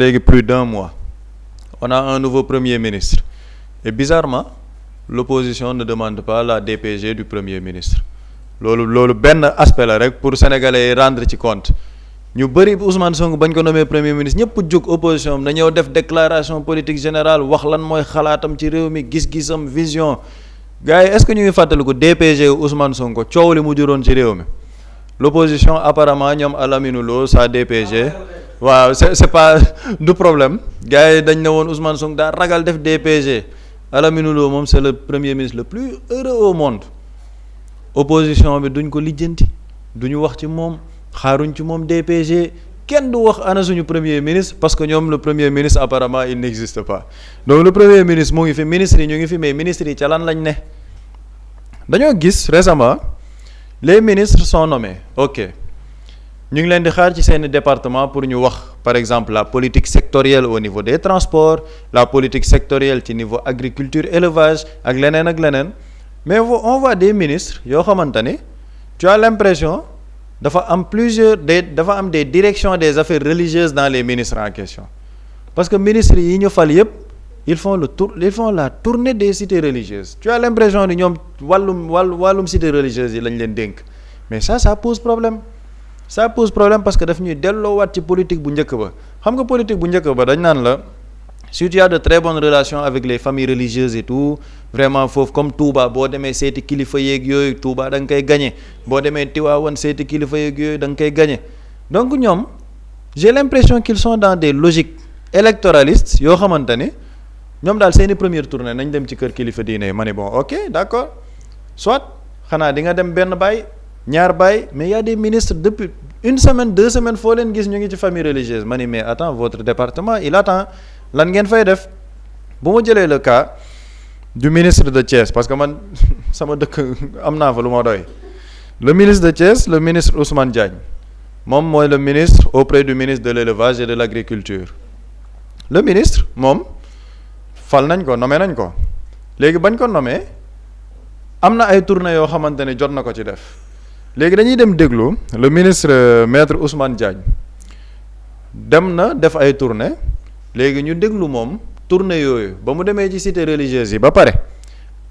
léegi plus d'un mois on a un nouveau premier ministre et bizarrement l'opposition ne demande pas la DPG du premier ministre loolu benn aspect la rek pour sénégalais yi rendre ci compte ñu bëri Ousmane Sonko bañ ko nommé premier ministre ñëpp jóg opposition am dañoo def déclaration politique générale wax lan mooy xalaatam ci réew mi gis-gisam vision gars yi est-ce que ñu ngi fàttaliku DPG Ousmane Sonko coow li mu juróon ci réew mi l'opposition apparemment ñoom Alamine Lo sa DPG waaw c'est pas du problème gars yi dañ ne woon Ousmane Sonko daa ragal def DPG Alamine Lo moom c'est le premier ministre le plus heureux au monde opposition bi duñ ko lijjanti duñu wax ci moom xaaruñ ci moom DPG kenn du wax ana suñu premier ministre parce que ñoom le premier ministre apparemment il n'existe pas donc le premier ministre mu ngi fi ministres yi ñu ngi fi mais ministres yi ca lan lañ ne dañoo gis récemment les ministres sont nommés ok ñu ngi leen di xaar ci seeni département pour ñu wax par exemple la politique sectorielle au niveau des transports la politique sectorielle ci niveau agriculture élevage ak leneen mais on voit des ministres yoo xamante ni tu as l'impression dafa am des directions des affaires religieuses dans les ministres en question parce que ministres yi ñu fal yépp ils font la tournée des cités religieuses tu as l'impression ni ñoom wàllum cités religieuses yi lañ leen dénk mais ça pose problème parce que daf ñuy delloowaat ci politique bu njëkk ba xam nga politique bu njëkk ba dañ naan la si tu as de très bonnes relations avec les familles religieuses et tout vraiment foofu comme Touba boo demee seeti kilifa yeeg yooyu Touba da nga koy gagné boo demee Tivaouane seeti kilifa yeeg yooyu da nga koy gagné donc ñoom j'ai l'impression qu'ils sont dans des logiques électoralistes yoo xamante ni ñoom daal seeni première tournée nañ dem ci kër kilifa diine ma ne bon ok d'accord soit xanaa di nga dem benn baay ñaar baay mais y a des ministres depuis une semaine 2 semaines foo leen gis ñu ngi ci famille religieuse ma ne mais attends votre département il attend lan ngeen fay def bu ma jëlee le cas du ministre de Thiès parce que man sama dëkk am naa fa lu ma doy le ministre de Thiès le ministre Ousmane Diagne moom mooy le ministre auprès du ministre de l'élevage et de l'agriculture le ministre moom fal nañ ko nommé nañ ko léegi bañ ko nommé am na ay tournées yoo xamante ne jot na ko ci def léegi dañuy dem déglu le ministre maître Ousmane Diagne dem na def ay tournées léegi ñu déglu moom tournée yooyu ba mu demee ci cité religieuse yi ba pare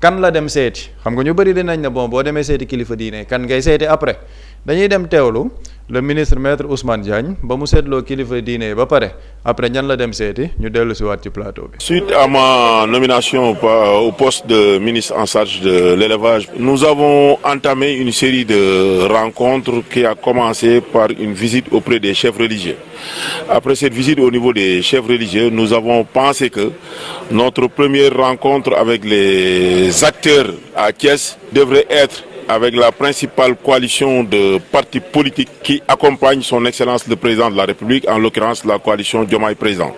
kan la dem seeti xam nga ñu bëri dinañ ne bon boo demee seeti kilifa diine kan ngay seeti après dañuy dem teewlu le ministre maître Ousmane Diagne ba mu seetloo kilifa diine ba pare après ñan la dem seeti ñu dellu si waat ci plateau bi. Suite à ma nomination au poste de ministre en charge de l'élevage, nous avons entamé une série de rencontres qui a commencé par une visite auprès des chefs religieux. Après cette visite au niveau des chefs religieux, nous avons pensé que notre première rencontre avec les acteurs à Thiès devrait être avec la principale coalition de partis politiques qui accompagne son Excellence le Président de la République, en l'occurrence la coalition Diomaye Président.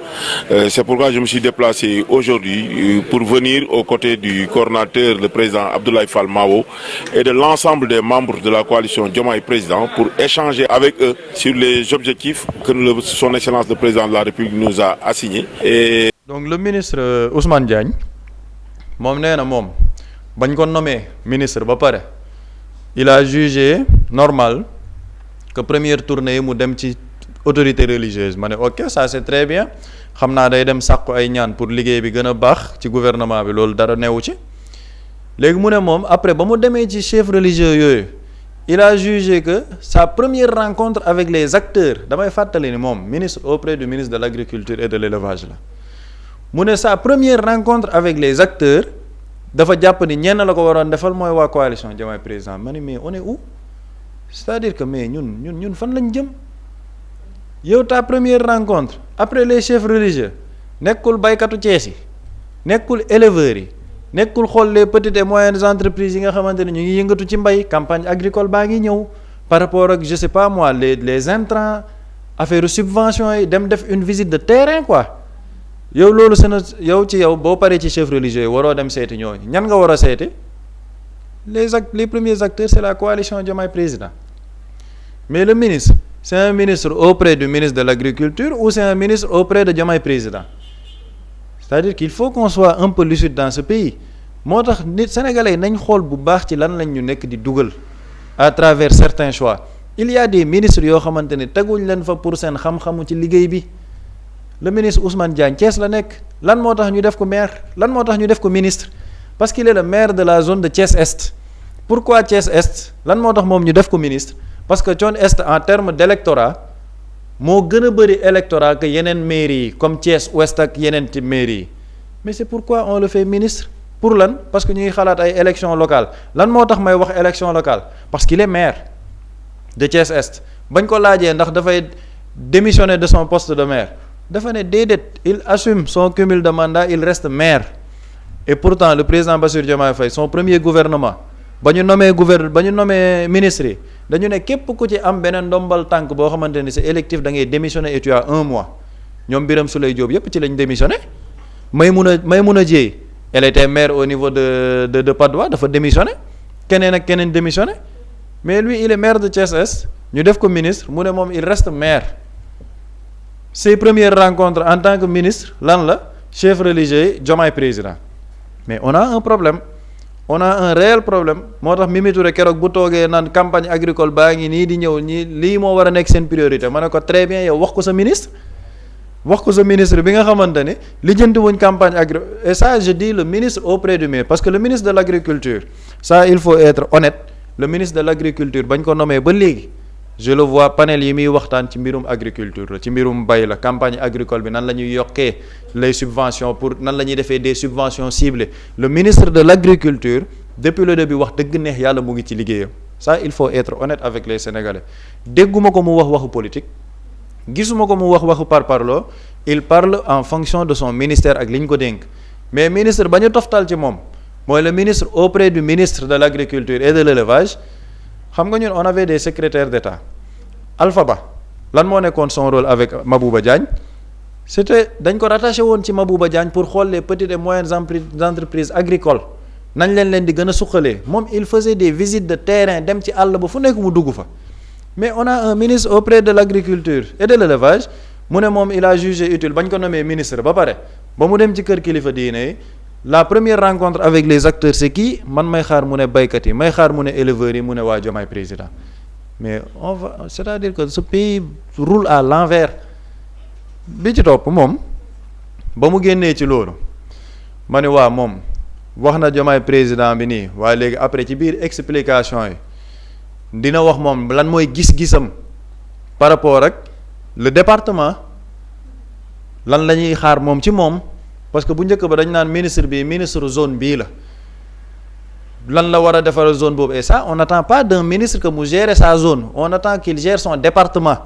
C'est pourquoi je me suis déplacé aujourd'hui pour venir aux côtés du coordonnateur, le Président Abdoulaye Fall Mao, et de l'ensemble des membres de la coalition Diomaye Président pour échanger avec eux sur les objectifs que son Excellence le Président de la République nous a assignés. Et... Donc le ministre Ousmane Diagne moom nee na moom bañ ko nommé ministre ba pare il a jugé normal que première tournée yi mu dem ci autorité religieuse ma ne ok ça c'est très bien xam naa day dem sàkku ay ñaan pour liggéey bi gën a baax ci gouvernement bi loolu dara newu ci léegi mu ne moom après ba mu demee ci chef religieux yooyu il a jugé que sa première rencontre avec les acteurs damay fàttali ni moom ministre auprès du ministre de l'agriculture et de l'élevage la mu ne sa première rencontre avec les acteurs dafa jàpp ni ñenn la ko waroon defal mooy waa coalition Diomaye Président ma ni mais on est où c'est-à-dire que mais ñun fan lañ jëm yow ta première rencontre après les chefs religieux nekkul baykatu Thiès yi nekkul éleveurs yi nekkul xool les petites et moyennes entreprises yi nga xamante ne ñu ngi yëngatu ci mbay campagne agricole baa ngi ñëw par rapport ak je sais pas moi les intrants affaire subventions yi dem def une visite de terrain quoi yow loolu yow ci yow boo paree ci chef religieux yi waroo dem seeti ñooñu ñan nga war a seeti les premiers acteurs c'est la coalition Diomaye Président mais le ministre c'est un ministre auprès du ministre de l'agriculture ou c'est un ministre auprès de Diomaye Président c'est-à-dire qu'il faut qu'on soit un peu lucide dans ce pays moo tax nit sénégalais nañ xool bu baax ci lan lañ ñu nekk di dugal à travers certains choix il y a des ministres yoo xamante ne teguñ leen fa pour seen xam-xamu ci liggéey bi le ministre Ousmane Diagne Thiès la nekk lan moo tax ñu def ko maire lan moo tax ñu def ko ministre parce qu'il est le maire de la zone de Thiès Est pourquoi Thiès Est lan moo tax moom ñu def ko ministre parce que Thiès Est en terme d'électorat moo gën a bëri électorat que yeneen mairies yi comme Thiès Ouest ak yeneen ci mairies yi mais c'est pourquoi on le fait ministre pour lan parce que ñuy xalaat ay élections locales lan moo tax may wax élection locale parce qu'il est maire de Thiès Est bañ ko laajee ndax dafay démissionner de son poste de maire dafa ne déedéet il assume son cumul de mandat il reste maire et pourtant le président Bassirou Diomaye Faye son premier gouvernement ba ñu nommé ministre yi dañu ne képp ku ci am beneen ndombal tànk boo xamante ni c'est électif da ngay démissionner et tu as 1 mois ñoom Birame Souleye Diop yépp ci lañ démissionné Maymouna Dièye elle était maire au niveau de Patte d'Oie dafa démissionné keneen ak keneen démissionné mais lui il est maire de Thiès Est ñu def ko ministre mu ne moom il reste maire ses premières rencontres en tant que ministre lan la chef religieux yi Diomaye président mais on a un problème on a un réel problème moo tax Mimi Touré keroog bu toogee naan campagne agricole baa ngi nii di ñëw ñii lii moo war a nekk seen priorité ma ne ko très bien yow wax ko sa ministre bi nga xamante ne lijjanti wuñ campagne agri et ça je dis le ministre auprès du ministre parce que le ministre de l'agriculture ça il faut être honnête le ministre de l'agriculture bañ ko nommé ba léegi je le vois panel yi muy waxtaan ci mbirum agriculture la ci mbirum mbay la campagne agricole bi nan la ñuy yokkee les subventions pour nan la ñuy defee des subventions ciblées le ministre de l'agriculture depuis le début wax dëgg neex yàlla mu ngi ci liggéeyam ça il faut être honnête avec les Sénégalais dégguma ko mu wax waxu politique gisuma ko mu wax waxu parparloo il parle en fonction de son ministère ak li ñu ko dénk mais ministre ba ñu toftal ci moom mooy le ministre auprès du ministre de l'agriculture et de l'élevage xam nga ñun on avait des secrétaires d'État Alpha Ba lan moo nekkoon son rôle avec Mabouba Diagne c'était dañ ko rattaché woon ci Mabouba Diagne pour xool les petites et moyennes entreprises agricoles nañ leen di gën a suqalee moom il faisait des visites de terrain dem ci àll ba fu nekk mu dugg fa mais on a un ministre auprès de l'agriculture et de l'élevage mu ne moom il a jugé utile bañ ko nommé ministre ba pare ba mu dem ci kër kilifa diine yi la première rencontre avec les acteurs c'est qui man may xaar mu ne baykat yi may xaar mu ne éleveurs yi mu ne waa Diomaye président mais on va c'est-à-dire que ce pays roule à l'envers bi ci topp moom ba mu génnee ci loolu ma ne waa moom wax na Diomaye président bi nii waaye léegi après ci biir explication yi dina wax moom lan mooy gis-gisam par rapport ak le département lan la ñuy xaar moom ci moom parce que bu njëkk ba dañ naan ministre bi ministre zone bii la lan la war a defar zone boobu et ça on n'attend pas d'un ministre que mu gérer sa zone on attend qu'il gère son département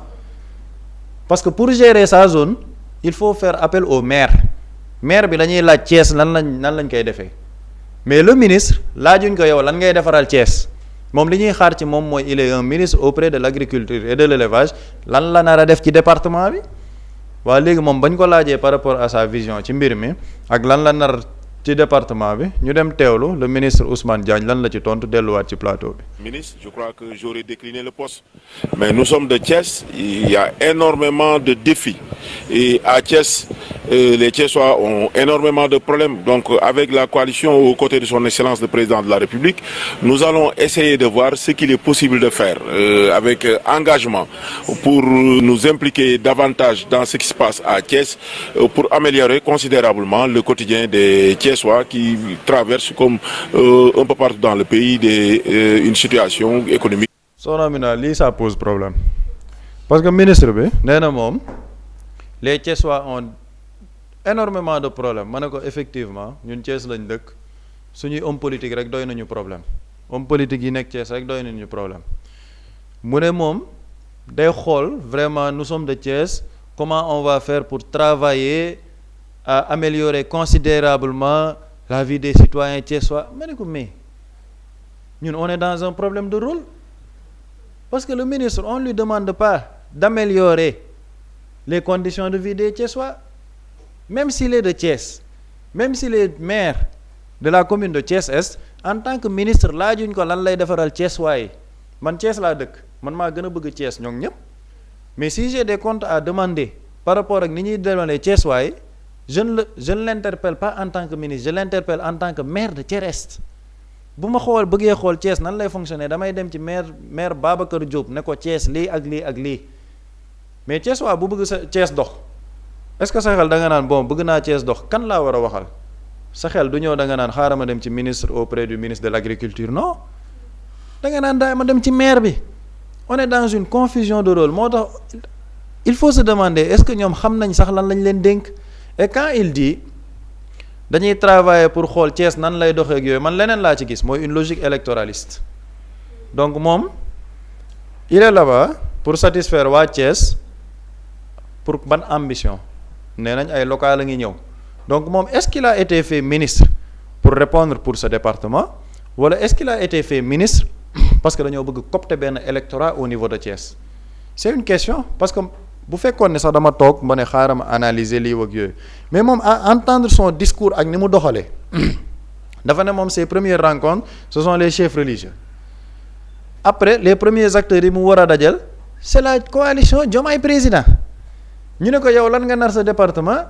parce que pour gérer sa zone il faut faire appel au maire bi dañuy laaj Thiès nan lañ koy defee mais le ministre laajuñ ko yow lan ngay defaral Thiès moom li ñuy xaar ci moom mooy il est un ministre auprès de l'agriculture et de l'élevage lan la nar a def ci département bi waa léegi moom bañ ko laajee par rapport à sa vision ci mbir mi ak lan la nar ci département bi ñu dem teewlu le ministre Ousmane Diagne lan la ci tontu delluwaat ci plateau bi. Ministre, je crois que j'aurais décliné le poste. Mais nous sommes de Thiès, il y a énormément de défis. Et à Thiès, les Thiessois ont énormément de problèmes. Donc avec la coalition aux côtés de son Excellence le Président de la République, nous allons essayer de voir ce qu'il est possible de faire avec engagement pour nous impliquer davantage dans ce qui se passe à Thiès pour améliorer considérablement le quotidien des Thiessois qui traversent comme un peu partout dans le pays une situation économique. Soxna Amina lii ça pose problème parce que ministre bi nee na moom les Thiessois ont énormément de problèmes ma ne ko effectivement ñun Thiès lañ dëkk suñuy homme politique rek doy nañu problème homme politique yi nekk Thiès rek doy nañu problème mu ne moom day xool vraiment nous sommes de Thiès comment on va faire pour travailler à améliorer considérablement la vie des citoyens thiessois ma ne ko mais ñun on est dans un problème de rôle parce que le ministre on lui demande pas d'améliorer les conditions de vie des Thiessois même s'il est de Thiès même s'il est maire de la commune de Thiès-Est en tant que ministre laajuñ ko lan lay defaral Thiessois yi man Thiès laa dëkk man maa gën a bëgg Thiès ñoom ñëpp mais si j'ai des comptes à demander par rapport ak ni ñuy demander Thiessois yi je ne l'interpelle pas en tant que ministre je l'interpelle en tant que maire de Thiès-Est bu ma bëggee xool Thiès nan lay fonctionner damay dem ci maire Babacar Diop ne ko Thiès lii ak lii ak lii mais Thiès waa bu bëgg sa Thiès dox est-ce que sa xel da nga naan bon bëgg naa Thiès dox kan laa war a waxal sa xel du ñëw da nga naan xaaral ma dem ci ministre auprès du ministre de l'agriculture non da nga naan daay ma dem ci maire bi. On est dans une confusion de rôle moo tax il faut se demander est-ce que ñoom xam nañ sax lan lañ leen dénk et quand il dit dañuy travailler pour xool Thiès nan lay doxee ak yooyu man leneen laa ci gis mooy une logique électoraliste donc moom il est là-bas pour satisfaire waa Thiès pour ban ambition nee nañ ay local a ngi ñëw donc moom est-ce qu'il a été fait ministre pour répondre pour ce département wala est-ce qu'il a été fait ministre parce que dañoo bëgg copter benn électorat au niveau de Thiès c'est une question parce que bu fekkoon ne sax dama toog ma ne xaaral ma analyser lii ak yooyu mais moom à entendre son discours ak ni mu doxalee dafa ne moom ses premières rencontres ce sont les chefs religieux après les premiers acteurs yi mu war a dajal c'est la coalition Diomaye président ñu ne ko yow lan nga nar sa département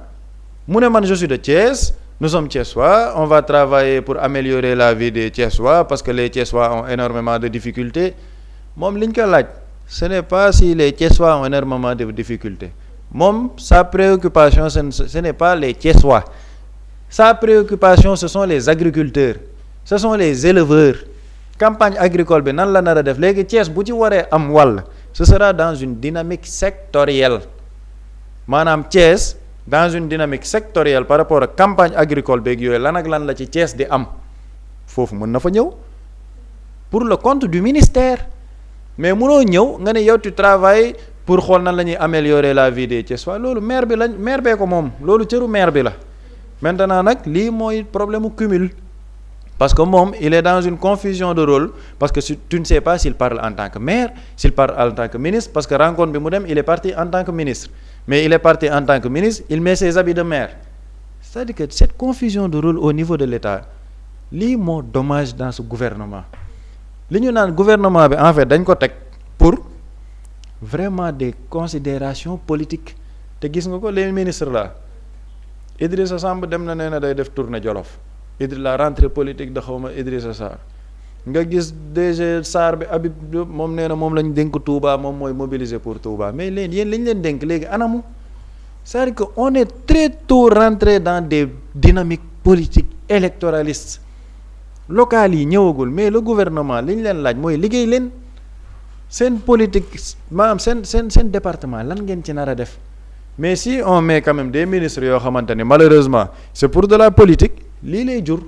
mu ne man je suis de Thiès. Nous sommes Thiessois, on va travailler pour améliorer la vie des Thiessois parce que les Thiessois ont énormément de difficultés. Moom li ñu ko laaj ce n'est pas si les Thiessois ont énormément de difficultés moom sa préoccupation ce n'est pas les Thiessois sa préoccupation ce sont les agriculteurs ce sont les éleveurs campagne agricole bi nan la nar a def léegi Thiès bu ci waree am wàll ce sera dans une dynamique sectorielle maanaam Thiès. Dans une dynamique sectorielle par rapport ak campagne agricole beeg yooyu lan ak lan la ci Thiès di am foofu mën na fa ñëw pour le compte du ministère mais mënoo ñëw nga ne yow tu travailles pour xool nan la ñuy améliorer la vie des Thiessois loolu maire bee ko moom loolu cëru maire bi la maintenant nag lii mooy problème mu cumul parce que moom il est dans une confusion de rôle parce que tu ne sais pas s'il parle en tant que maire s'il parle en tant que ministre parce que rencontre bi mu dem il est parti en tant que ministre mais il est parti en tant que ministre il met ses habits de maire c'est-à-dire que cette confusion de rôle au niveau de l'État lii moo dommage dans ce gouvernement li ñu naan gouvernement bi en fait dañ ko teg pour vraiment des considérations politiques te gis nga ko les ministres là Idrissa Samb dem na nee na day def tournée Jolof la rentrée politique da xawma Idrissa Sarr nga gis DG Sarr bi Habib Diop moom nee na moom lañ dénk Touba moom mooy mobiliser pour Touba mais yéen lañ leen dénk léegi anamu c'est-à-dire que on est très tôt rentré dans des dynamiques politiques électoralistes locales yi ñëwagul mais le gouvernement li ñu leen laaj mooy liggéey leen seen politique maanaam seen département lan ngeen ci nar a def mais si on met quand même des ministres yoo xamante ni malheureusement c'est pour de la politique lii lay jur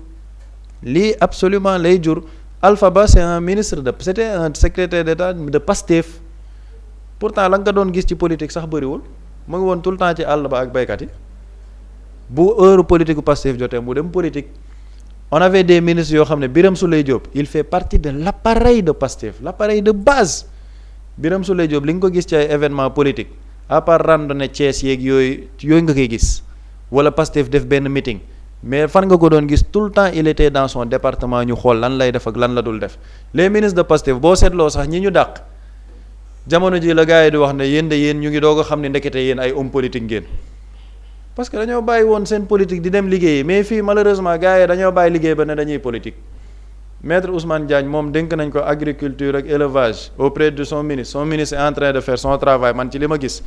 lii absolument lay jur Alpha Ba c'est un ministre c'était un secrétaire d'État de Pastef pourtant la nga doon gis ci politique sax bëriwul mu ngi woon tout le temps ci àll ba ak baykat yi bu heure politique Pastef jotee mu dem politique on avait des ministres yoo xam ne Birame Souleye Diop il fait partie de l'appareil de Pastef l'appareil de base Birame Souleye Diop li nga ko gis ci ay événements politiques à part randonnée Thiès yeeg yooyu nga koy gis wala Pastef def benn meeting mais fan nga ko doon gis tout le temps il était dans son département ñu xool lan lay def ak lan la dul def les ministres de Pastef boo seetloo sax ñi ñu dàq jamono ji la gars yi di wax ne yéen ñu ngi doog a xam ne ndekete yéen ay homme politique ngeen parce que dañoo bàyyi woon seen politique di dem liggéeyi mais fii malheureusement gars yi dañoo bàyyi liggéey ba ne dañuy politique maître Ousmane Diagne moom dénk nañ ko agriculture ak élevage auprès de son ministre est en train de faire son travail man ci li ma gis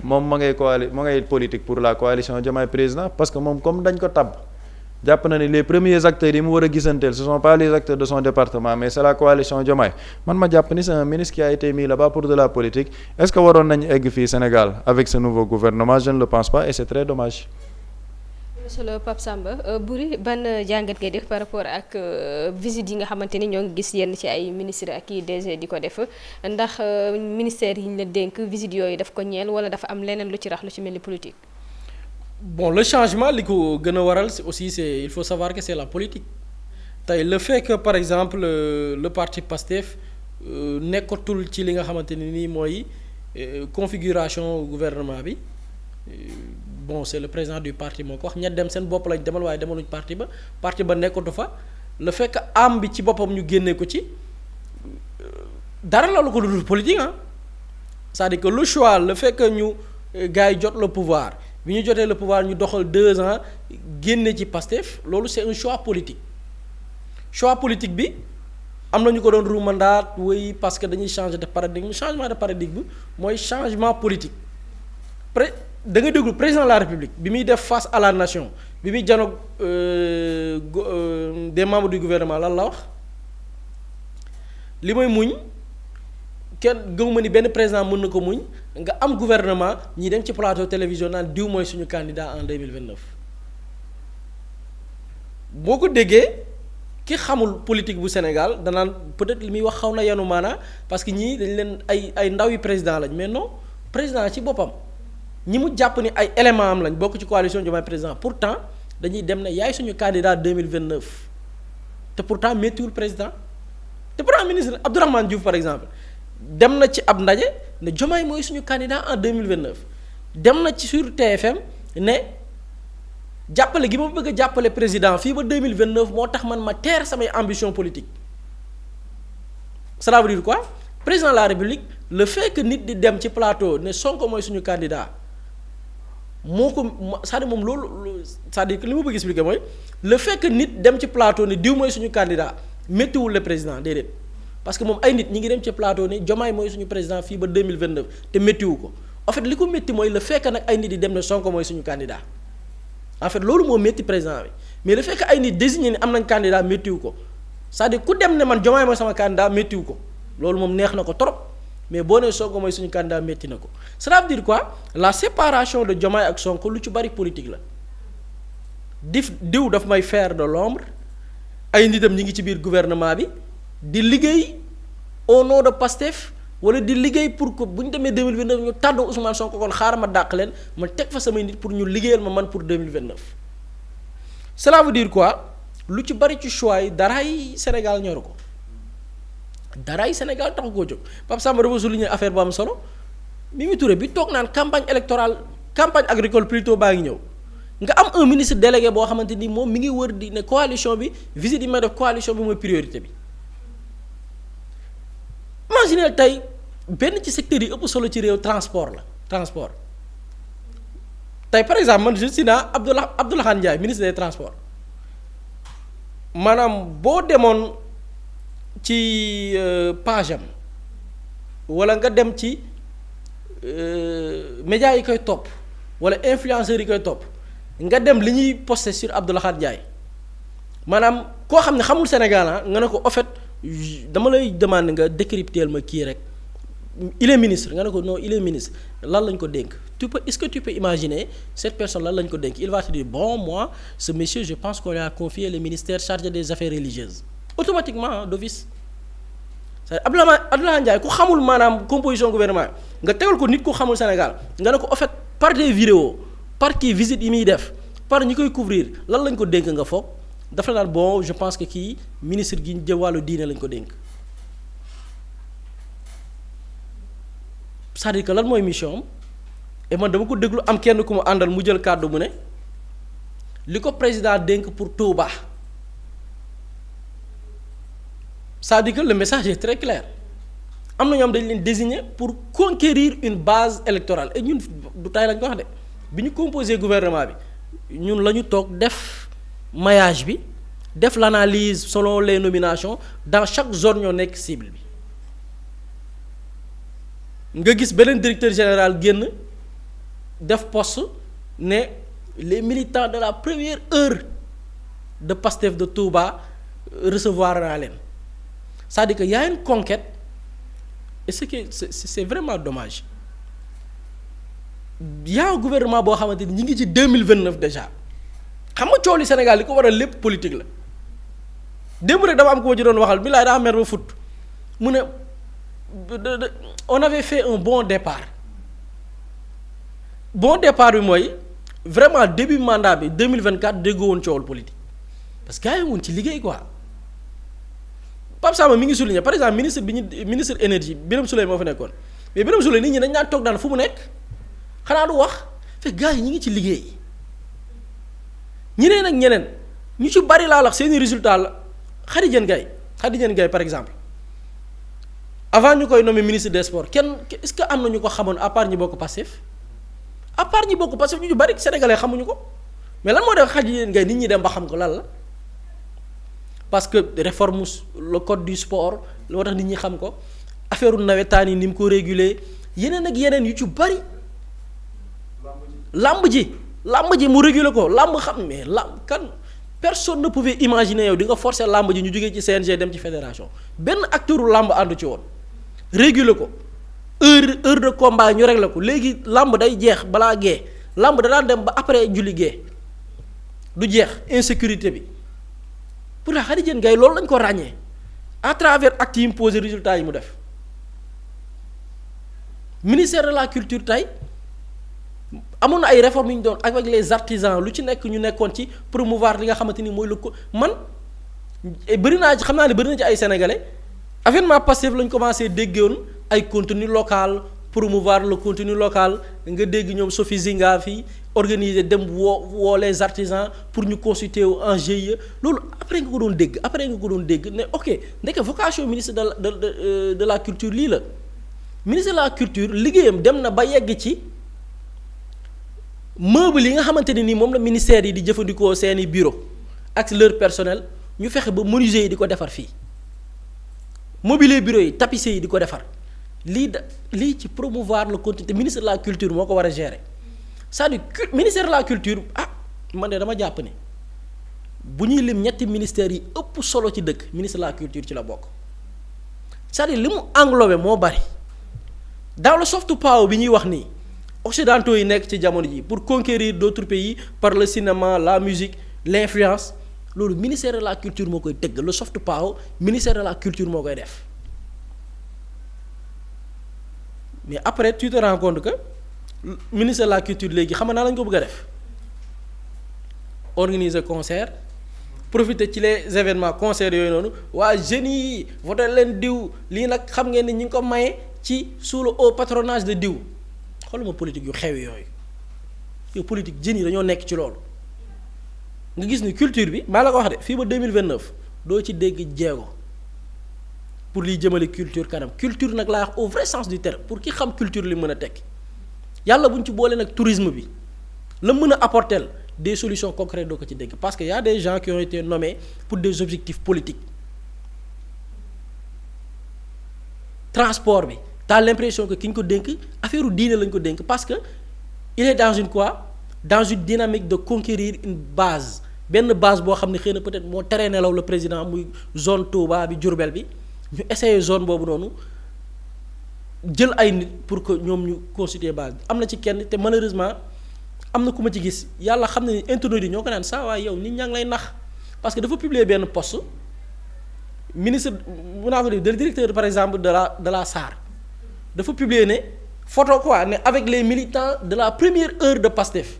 moom ma ngay politique pour la coalition Diomaye président parce que moom comme dañ ko tabb jàpp na ne les premiers acteurs yi mu war a gisanteel ce sont pas les acteurs de son département mais c'est la coalition Diomaye man ma jàpp ni c'est un ministre qui a été mis là-bas pour de la politique est-ce que waroon nañu egg fii Sénégal avec ce nouveau gouvernement je ne le pense pas et c'est très dommage. monsieur le Pape Samba Boury ban jàngat ngay def par rapport ak visite yi nga xamante ni ñoo ngi gis yenn ci ay ministres ak i DG di ko def ndax ministère yi ñu la dénk visite yooyu daf ko ñeel wala dafa am leneen lu ci rax lu ci mel ni politique. Bon, le changement li ko gën a waral aussi c'est il faut savoir que c'est la politique tey le fait que par exemple le parti PASTEF nekkatul ci li nga xamante ne nii mooy configuration gouvernement bi bon c'est le président du parti moo ko wax ña dem seen bopp lañ demal waaye demaluñ parti ba nekkatu fa le fait que am bi ci boppam ñu génnee ko ci dara la ko dul politique ah c'est-à-dire que le choix le fait que ñu gars yi jot le pouvoir bi ñu jotee le pouvoir ñu doxal 2 ans génne ci Pastef loolu c'est un choix politique bi am na ñu ko doon ruumandaat oui parce que dañuy changer de paradigme changement de paradigme mooy changement politique da nga déglu président de la république bi muy def face à la nation bi muy janoog des membres du gouvernement lan la wax li may muñ kenn gëmuma ni benn président mën na ko muñ nga am gouvernement ñi dem ci plateau télévision naan diw mooy suñu candidat en 2029 boo ko déggee ki xamul politique bu Sénégal danaan peut-être li muy wax xaw na yanu maanaa parce que ñii dañ leen ay ndaw yi président lañ mais non président ci boppam ñi mu jàpp ni ay élément am lañ bokk ci coalition Diomaye président pourtant dañuy dem ne yaay suñu candidat 2029 te pourtant méttiwul président te pourtant ministre Abdourahmane Diouf par exemple dem na ci ab ndaje ne Diomaye mooy suñu candidat en 2029 dem na ci sur TFM ne jàppale gi ma bëgg a jàppale président fii ba 2029 moo tax man ma teer samay ambition politique cela veut dire quoi président de la République le fait que nit di dem ci plateau ne Sonko mooy suñu candidat moo ko c'est-à-dire moom loolu c'est-à-dire que li ma bëgg expliquer mooy le fait que nit dem ci plateau ne diw mooy suñu candidat méttiwul le président déedéet parce que moom ay nit ñi ngi dem ci plateau ne Diomaye mooy suñu président fii ba 2029 te méttiwu ko en fait li ko métti mooy le fait que nag ay nit di dem ne Sonko mooy suñu candidat en fait loolu moo métti président bi mais le fait que ay nit désigné ni am nañ candidat méttiwu ko c'est-à-dire ku dem ne man Diomaye mooy sama candidat méttiwu ko loolu moom neex na ko trop mais boo nee Sonko mooy suñu candidat métti na ko cela veut dire quoi la séparation de Diomaye ak Sonko lu ci bari politique la diw daf may faire de l'ombre ay nitam ñi ngi ci biir gouvernement bi di liggéey au nom de Pastef wala di liggéey pour que bu ñu demee 2029 ñu tànn Ousmane Sonko kon xaaral ma dàq leen ma teg fa samay nit pour ñu liggéeyal ma man pour 2029 cela veut dire quoi lu ci bari ci choix yi daraay Sénégal ñoru ko daraay Sénégal taxu koo jóg Pape Samba dafa souligner affaire bu am solo Mimi Touré bi toog naan campagne électorale campagne agricole plutôt baa ngi ñëw nga am un ministre délégué boo xamante ni moom mi ngi wër di ne coalition bi visite yi may def coalition bi mooy priorité bi imaginez tey benn ci secteur yi ëpp solo ci réew transport la transport tey par exemple man je suis naa Abdoulaye Ndiaye ministre des transports maanaam boo demoon ci page am wala nga dem ci médias yi koy topp wala influenceurs yi koy topp nga dem li ñuy poster sur Abdoulaye Ndiaye maanaam koo xam ne xamul Sénégal nga ne ko en fait dama lay demander nga décrypter ma kii rek il est ministre nga ne ko non il est ministre lan lañ ko dénk est-ce que tu peux imaginer cette personne lan lañ ko dénk il va te dire bon moi ce monsieur je pense qu'on lui a confié le ministère chargé des affaires religieuses automatiquement d'office c'est-à-dire Abdoulaye Ndiaye ku xamul maanaam composition gouvernement nga tegal ko nit ku xamul Sénégal nga ne ko en fait par des vidéos par kii visite yi muy def par ñi koy couvrir lan lañ ko dénk nga foog dafa naan bon je pense que kii ministre gi ñu jëm wàllu diine lañ ko dénk c'est-à-dire que lan mooy mission am et man dama ko déglu am kenn ku mu àndal mu jël kàddu mu ne li ko président dénk pour Touba c'est-à-dire que le message est très clair am na ñoom dañ leen désigner pour conquérir une base électorale et ñun du tay lañ ko wax de bi ñu composé gouvernement bi ñun la ñu toog def maillage bi def l'analyse selon les nominations dans chaque zone ñoo nekk cible bi nga gis beneen directeur général génn def poste ne les militants de la première heure de Pastef de Touba recevoir naa leen c'est-à-dire que y a une conquête et ce qui c'est vraiment dommage y a un gouvernement boo xamante ni ñi ngi ci 2029 déjà xam nga coow li Sénégal li ko waral lépp politique la démb rek dama am ko ma ci doon waxal bilaay daa mer ba fut mu ne on avait fait un bon départ bi mooy vraiment début mandat bi 2024 déggoo woon coowal politique parce que gars yi woon ci liggéey quoi Pape Samba mi ngi souligner par exemple ministre énergie Birame Souleye moo fa nekkoon mais Birame Souleye nit ñi dañ naan toog daan fu mu nekk xanaa du wax fekk gars yi ñi ngi ci liggéey ñeneen ak ñeneen ñu ci bari laa wax seeni résultat la Khady Diène Gaye par exemple avant ñu koy nommer ministre des sports kenn est-ce que am na ñu ko xamoon à part ñi bokk Pastef ñu ci bari sénégalais xamuñu ko mais lan moo def Khady Diène Gaye nit ñi dem ba xam ko lan la parce que réforme le code du sport loo tax nit ñi xam ko affaire nawetaan yi ni mu ko réguler yeneen ak yeneen yu ci bari làmb ji mu réguler ko làmb xam mais làmb kan personne ne pouvait imaginer yow di nga forcer làmb ji ñu jógee ci CNG dem ci fédération benn acteuru làmb àndu ci woon réguler ko heure de combat ñu régler ko léegi làmb day jeex balaa gee làmb da daan dem ba après julli gee du jeex insécurité bi pourtant Khady Diène Gaye loolu lañ ko ràññee à travers actes yi mu posé résultats yi mu def ministère de la culture tey amoon na ay réformes yu ñu doon avec les artisans lu ci nekk ñu nekkoon ci promouvoir li nga xamante ni mooy lu ko man bëri naa ci xam naa ne bëri na ci ay sénégalais avènement Pastef lañ commencé déggoon ay contenu local promouvoir le contenu local nga dégg ñoom Sophie Zinga fii organiser dem woo les artisans pour ñu consulter wu en GIE loolu après nga ko doon dégg ne ok ndeke vocation ministre de la culture lii la ministre de la culture liggéeyam dem na ba yegg ci meuble yi nga xamante ne nii moom la ministère yi di jëfandikoo seeni bureau ak leur personnel ñu fexe ba menuisier yi di ko defar fii mobilier bureau yi tapissier yi di ko defar lii ci promouvoir le contenu te ministre de la culture moo ko war a gérer c'est-à-dire ministère de la culture man de dama jàpp ne bu ñuy lim ñetti ministères yi ëpp solo ci dëkk ministre de la culture ci la bokk c'est-à-dire li mu englobé moo bari dans le soft power bi ñuy wax nii occidentaux yi nekk ci jamono ji pour conquérir d'autres pays par le cinéma la musique l'influence loolu ministère de la culture moo koy tëgg le soft power ministère de la culture moo koy def mais après tu te rends compte que ministère de la culture léegi xam nga naa lañ ko bëgg a def organiser concert profiter ci les événements concert yooyu noonu waa jeunes yi voté leen diw lii nag xam ngeen ni ñi ngi ko maye ci sous le haut patronage de diw xooluma politique yu xew yooyu yow politique jeunes yi dañoo nekk ci loolu nga gis ni culture bi maa la ko wax de fii ba 2029 doo ci dégg jéego pour liy jëmale culture kanam culture nag laa wax au vrai sens du terme pour ki xam culture li mën a tekki yàlla bu ñu ci boole nag tourisme bi la mën a apporter des solutions concrètes doo ko ci dégg parce que y a des gens qui ont été nommés pour des objectifs politiques transport bi t'as l'impression que ki ñu ko dénk affaire u diine lañ ko dénk parce que il est dans une quoi dans une dynamique de conquérir une base benn base boo xam ne xëy na peut-être moo teree nelaw le président muy zone Touba bi Diourbel bi ñu essayer zone boobu noonu jël ay nit pour que ñoom ñu constituer base am na ci kenn te malheureusement am na ku ma ci gis yàlla xam ne ni internautes yi ñoo ko naan saa waaye yow nit ñaa ngi lay nax parce que dafa publier benn poste ministre mun naa ko def le directeur par exemple de la SAR dafa publier ne photo quoi ne avec les militants de la première heure de Pastef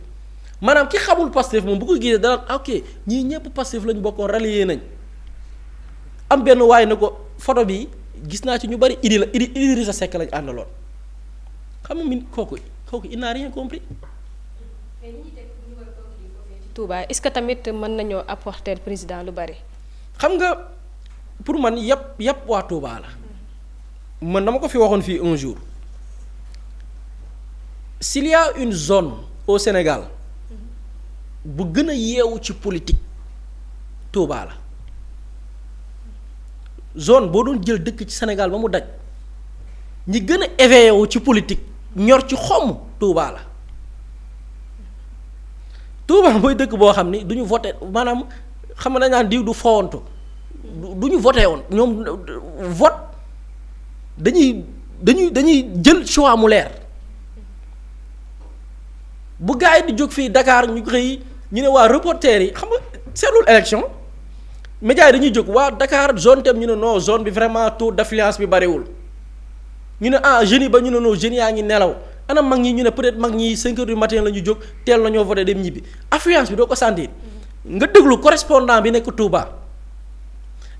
maanaam ki xamul Pastef moom bu ko gisee dana ok ñii ñëpp Pastef lañ bokkoon rallié nañ am benn waaye ne ko photo bi gis naa ci ñu bari Idrissa Seck lañ àndaloon xam nga min kooku il n'a rien compris. Touba est-ce que tamit mën nañoo apporter président lu bari. xam nga pour man yëpp waa Touba la man dama ko fi waxoon fii un jour s'il y a une zone au Sénégal bu gën a yeewu ci politique Touba la zone boo doon jël dëkk ci Sénégal ba mu daj ñi gën a éveillé wu ci politique ñor ci xomm Touba la Touba mooy dëkk boo xam ni du ñu voté maanaam xam nga naan diw du fowantu du ñu voté woon ñoom vote dañuy jël choix mu leer bu gars yi di jóg fii Dakar ñu xëy ñu ne waa reporter yi xam nga seetlul élection médias yi dañuy jóg waa Dakar zone tem ñu ne non zone bi vraiment taux d'affluence bi bariwul ñu ne jeunes yi ba ñu ne non jeunes yaa ngi nelaw ana mag ñi ñu ne peut-être mag ñi 5 heures du matin la ñu jóg teel nañoo voté dem ñibbi affluence bi doo ko sentir nga déglu correspondant bi nekk Touba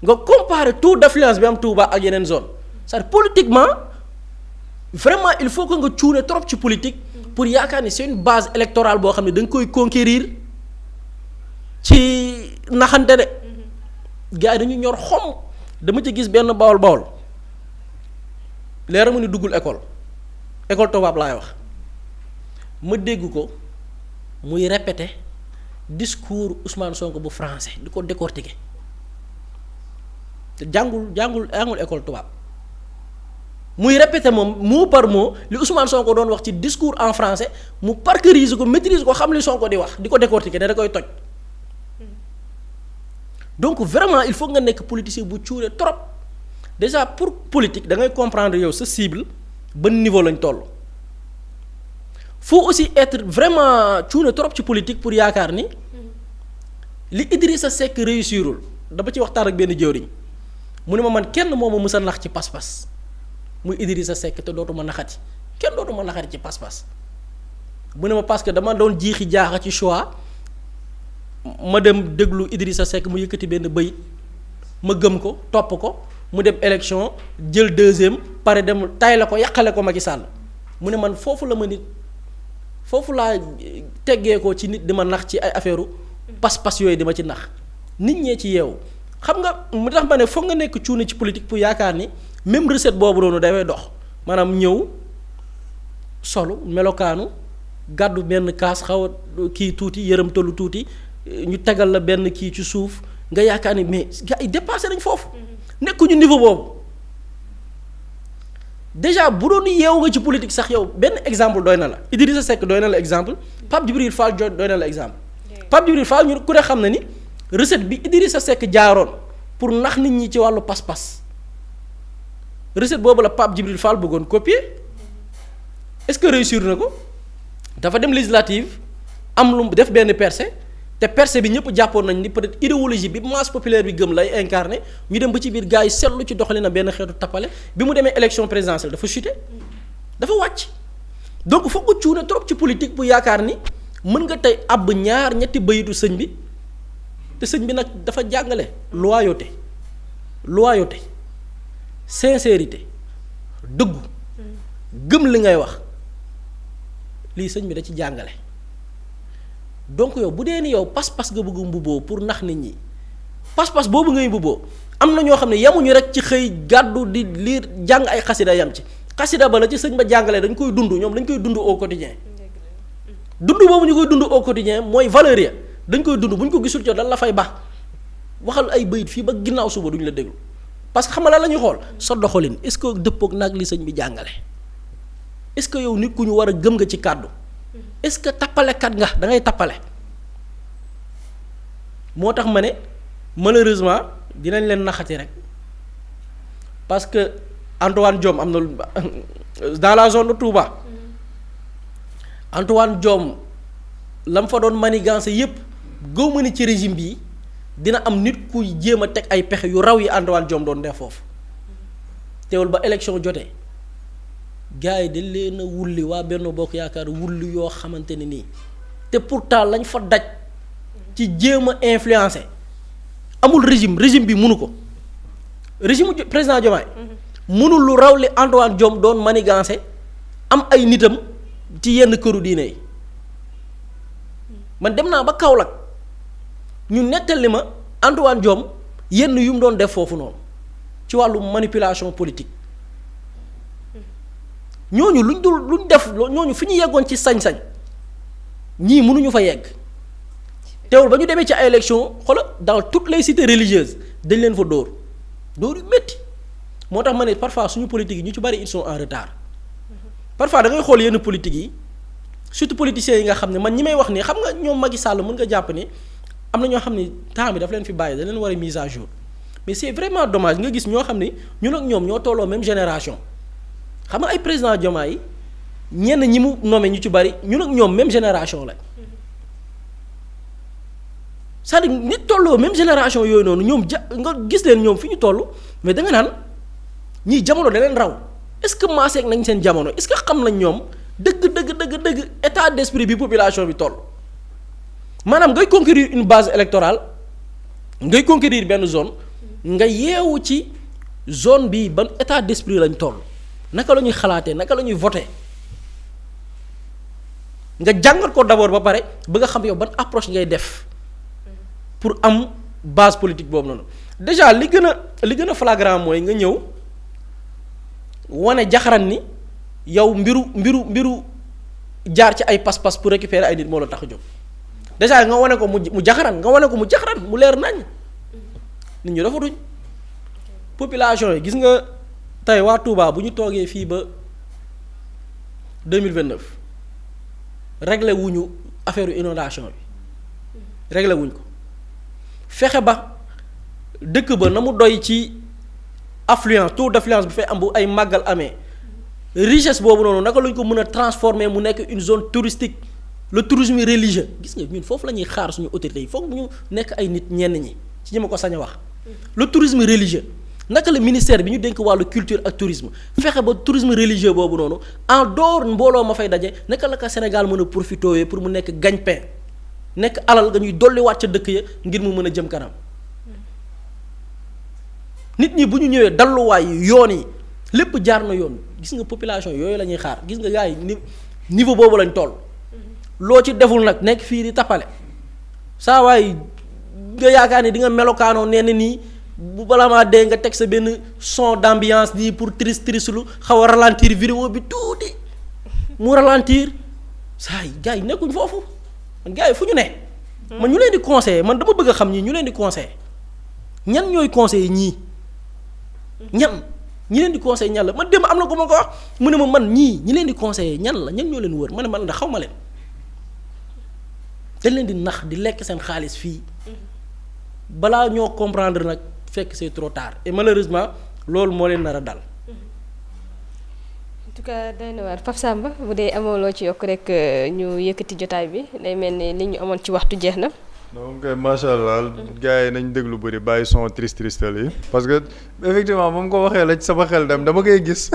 nga comparer taux d'affluence bi am Touba ak yeneen zone c'est-à-dire politiquement vraiment il faut que nga cuune trop ci politique pour yaakaar ni c'est une base électorale boo xam ne da nga koy conquérir ci naxante de gars yi dañu ñor xom dama ci gis benn bawol leer ma ni duggul école tubaab laay wax ma dégg ko muy répéter discours Ousmane Sonko bu français di ko décortiquer te jàngul école tubaab muy répété moom mot par mot li Ousmane Sonko doon wax ci discours en français mu parcourir ko maîtriser ko xam li Sonko di wax di ko décortiquer ne da koy toj donc vraiment il faut nga nekk politicien bu cuure trop déjà pour politique da ngay comprendre yow sa cible ban niveau lañ toll. faut aussi être vraiment cuune trop ci politique pour yaakaar ni li Idrissa Seck réussirul dama ci waxtaan ak benn jëwriñ mu ne ma man kenn moo ma mës a nax ci pas-pas muy Idrissa Seck te dootuma naxati kenn dootuma naxati ci pas-pas mu ne ma parce que dama doon jiixi jaaxa ci choix ma dem déglu Idrissa Seck mu yëkkati benn bëy ma gëm ko topp ko mu dem élection jël deuxième pare dem tay la ko yàqale ko Macky Sall mu ne man foofu la ma nit foofu laa teggee ko ci nit di ma nax ci ay affaire pas-pas yooyu di ma ci nax nit ñee ci yeewu xam nga mu tax ma ne foog nga nekk cuune ci politique pour yaakaar ni même recette boobu noonu dafay dox maanaam ñëw solu melokaanu gàddu benn kaas xaw a kii tuuti yërëm tollu tuuti ñu tegal la benn kii ci suuf nga yaakaar ni mais gars yi dépassé nañ foofu nekkuñu niveau boobu déjà bu doon yeewu nga ci politique sax yow benn exemple doy na la Idrissa Seck doy na la exemple Pape Djibril Fall doy na la exemple Pape Djibril Fall ñu ku ne xam na ni recette bi Idrissa Seck jaaroon pour nax nit ñi ci wàllu pas-pas recette boobu la Pape Djibril Fall bëggoon copier est-ce que réussir na ko dafa dem législative am lu def benn percée te percée bi ñëpp jàppoon nañ ni peut-être idéologie bi masse populaire bi gëm lay incarné ñu dem ba ci biir gars yi seetlu ci doxali na benn xeetu tappale bi mu demee élection présidentielle dafa chuté dafa wàcc donc foog nga cuune trop ci politique bu yaakaar ni mën nga tey àbb ñaar ñetti bayitu sëñ bi te sëñ bi nag dafa jàngale loyauté sincérité dëggu gëm li ngay wax lii sëñ bi da ci jàngale donc yow bu dee ni yow pas-pas nga bëgg mbubboo pour nax nit ñi pas-pas boobu ngay mbubboo am na ñoo xam ne yamuñu rek ci xëy gàddu di liir jàng ay xasida yam ci xasida ba la ci sëñ ba jàngalee dañ koy dund ñoom dañ koy dund au quotidien dund boobu ñu koy dund au quotidien mooy valeur ya dañ koy dund bu ñu ko gisul ci dal la fay baax waxal ay bayit fii ba ginnaaw suba duñ la déglu parce que xam nga lan la ñuy xool sa doxalin est-ce que dëppook nag li sëñ bi jàngale est-ce que yow nit ku ñu war a gëm nga ci kàddu est-ce que tappalekat nga da ngay tappale moo tax ma ne malheureusement dinañ leen naxati rek parce que Antoine Diome am na dans la zone de Touba Antoine Diome la mu fa doon manigancé yépp gëw ma ni ci régime bii dina am nit kuy jéem a teg ay pexe yu raw yi Antoine Diome doon def foofu teewul ba élection jotee gars yi dañ leen a wulli waa Benno Bokk Yaakaar wulli yoo xamante ne nii te pourtant lañ fa daj ci jéem a influencer amul régime bi munu ko régime président Diomaye mënul lu raw li Antoine Diome doon manigancé am ay nitam ci yenn këru diine yi man dem naa ba Kaolack ñu nettali ma Antoine Diome yenn yu mu doon def foofu noonu ci wàllu manipulation politique ñooñu luñ def ñooñu fi ñu yeggoon ci sañ-sañ ñii mënuñu fa yegg teewul ba ñu demee ci ay élection xoolal dans toutes les cités religieuses dañ leen fa dóor yu métti moo tax ma ne parfois suñu politique yi ñu ci bari ils sont en retard parfois da ngay xool yenn politique yi surtout politiciens yi nga xam ne man ñi may wax nii xam nga ñoom Macky Sall mën nga jàpp ni am na ñoo xam ne temps bi dafa leen fi bàyyi da leen war a mise à jour mais c'est vraiment dommage nga gis ñoo xam ne ñun ak ñoom ñoo tolloo même génération xam nga ay président Diomaye yi ñenn ñi mu nommé ñu ci bari ñun ak ñoom même génération la c'est-à-dire nit tolloo même génération yooyu noonu ñoom nga gis leen ñoom fi ñu toll mais da nga naan ñii jamono da leen raw est-ce que maaseeg nañ seen jamono est-ce que xam nañ ñoom dëgg état d'esprit bi population bi toll maanaam ngay conquérir une base électorale ngay conquérir benn zone nga yeewu ci zone bi ban état d'esprit lañ toll naka la ñuy xalaatee naka la ñuy voter nga jàngat ko d'abord ba pare ba nga xam yow ban approche ngay def pour am base politique boobu noonu déjà li gën a flagrant mooy nga ñëw wane jaxaran ni yow mbiru jaar ci ay pas-pas pour récupérer ay nit moo la tax a jóg déjà nga wane ko mu jaxaran mu leer nañ nit ñi dafa duñ population yi gis nga tey waa Touba bu ñu toogee fii ba 2029 réglé wuñu affaire inondation bi réglé wuñ ko fexe ba dëkk ba na mu doy ci affluence taux d'affluence bi fay am bu ay màggal amee richesse boobu noonu naka lañ ko mën a transformer mu nekk une zone touristique le tourisme religieux gis nga ñun foofu la ñuy xaar suñu autorités yi foog ñu nekk ay nit ñenn ñi ci ñi ma ko sañ a wax le tourisme religieux naka la ministère bi ñu dénk wàllu culture ak tourisme fexe ba tourisme religieux boobu noonu en dehors mbooloo ma fay daje naka la ko Sénégal mën a profité pour mu nekk gagne-pain nekk alal nga ñuy dolliwaat ca dëkk ya ngir mu mën a jëm kanam nit ñi bu ñu ñëwee dalluwaay yi yoon yi lépp jaar na yoon gis nga population yooyu la ñuy xaar gis nga gars yi niveau boobu lañ toll loo ci deful nag nekk fii di tappale saa waay nga yaakaar ni di nga melokaanoo nee na nii bu balaa maa dee nga teg sa benn son d'ambiance nii pour triste lu xaw a ralentir vidéo bi tuuti mu ralentir saa yi gars yi nekkuñ foofu man gars yi fu ñu ne. man ñu leen di conseiller man dama bëgg a xam ñii ñu leen di conseiller ñan ñooy conseiller ñii ñan ñi leen di conseiller ñan la man démb am na ko ma ko wax mu ne ma man ñii ñi leen di conseiller ñan la ñan ñoo leen wër ma ne man ndax xaw ma leen dañ leen di nax di lekk seen xaalis fii balaa ñoo comprendre nag fekk c'est trop tard et malheureusement loolu moo leen nar a dal. en tout cas doy na waar Pape Samba bu dee amoo loo ci yokk rek ñu yëkkati jotaay bi day mel ni li ñu amoon ci waxtu jeex na. donc macha allah gars yi nañ déglu bëri bàyyi son triste yi parce que effectivement moom ko waxee la ci sama xel dem dama koy gis.